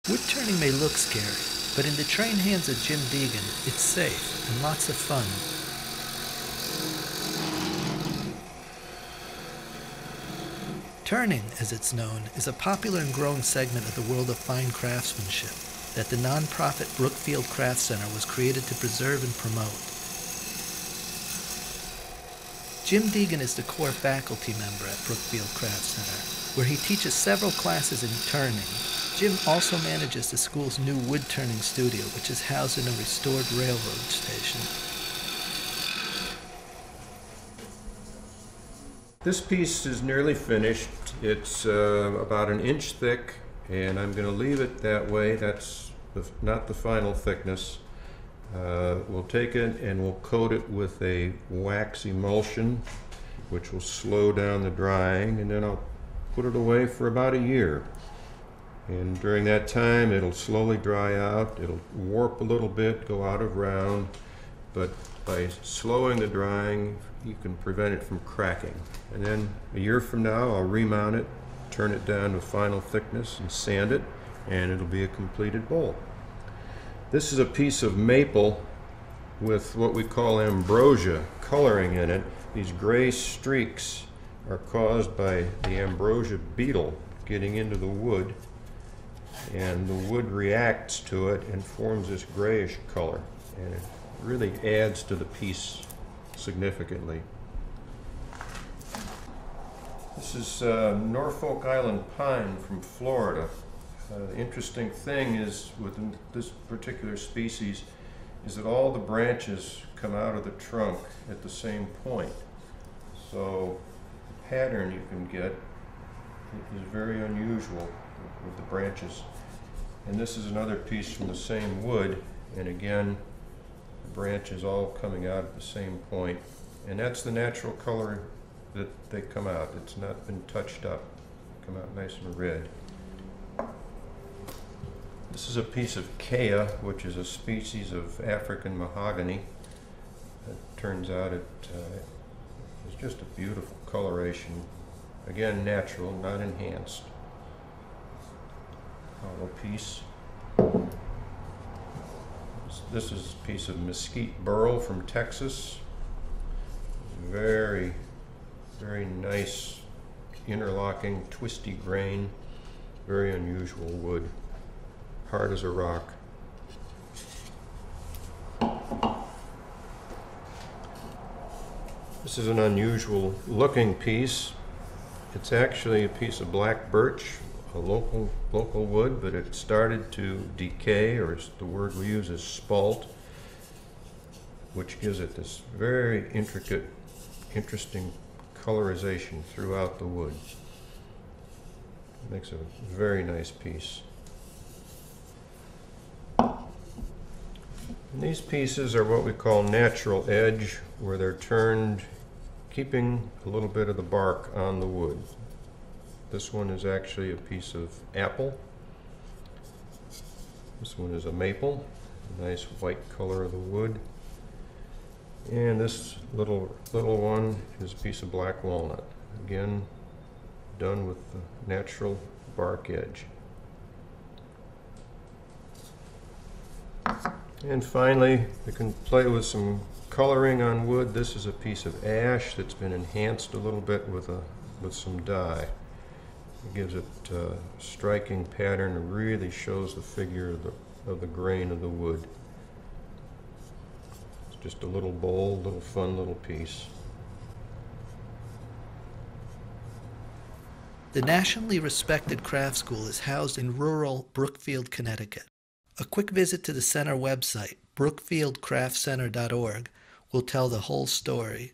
Wood turning may look scary, but in the trained hands of Jim Degan, it's safe and lots of fun. Turning, as it's known, is a popular and growing segment of the world of fine craftsmanship that the nonprofit Brookfield Craft Center was created to preserve and promote. Jim Degan is the core faculty member at Brookfield Craft Center, where he teaches several classes in turning. Jim also manages the school's new wood turning studio, which is housed in a restored railroad station. This piece is nearly finished. It's about an inch thick, and I'm going to leave it that way. That's not the final thickness. We'll take it and we'll coat it with a wax emulsion, which will slow down the drying, and then I'll put it away for about a year. And during that time, it'll slowly dry out. It'll warp a little bit, go out of round, but by slowing the drying, you can prevent it from cracking. And then a year from now, I'll remount it, turn it down to final thickness, and sand it, and it'll be a completed bowl. This is a piece of maple with what we call ambrosia coloring in it. These gray streaks are caused by the ambrosia beetle getting into the wood, and the wood reacts to it and forms this grayish color, and it really adds to the piece significantly. This is Norfolk Island pine from Florida. The interesting thing is with this particular species is that all the branches come out of the trunk at the same point. So the pattern you can get is very unusual with the branches. And this is another piece from the same wood, and again, the branches all coming out at the same point. And that's the natural color that they come out. It's not been touched up. They come out nice and red. This is a piece of Kea, which is a species of African mahogany. It turns out it's just a beautiful coloration. Again, natural, not enhanced. Hollow piece. This is a piece of mesquite burl from Texas. Very, very nice interlocking, twisty grain. Very unusual wood. Hard as a rock. This is an unusual looking piece. It's actually a piece of black birch, a local wood, but it started to decay, or the word we use is spalt, which gives it this very intricate, interesting colorization throughout the wood. It makes a very nice piece. And these pieces are what we call natural edge, where they're turned, keeping a little bit of the bark on the wood. This one is actually a piece of apple. This one is a maple, a nice white color of the wood. And this little one is a piece of black walnut. Again, done with the natural bark edge. And finally, we can play with some coloring on wood. This is a piece of ash that's been enhanced a little bit with some dye. It gives it a striking pattern and really shows the figure of the grain of the wood. It's just a little bold, little fun little piece. The nationally respected craft school is housed in rural Brookfield, Connecticut. A quick visit to the center website, brookfieldcraftcenter.org, will tell the whole story.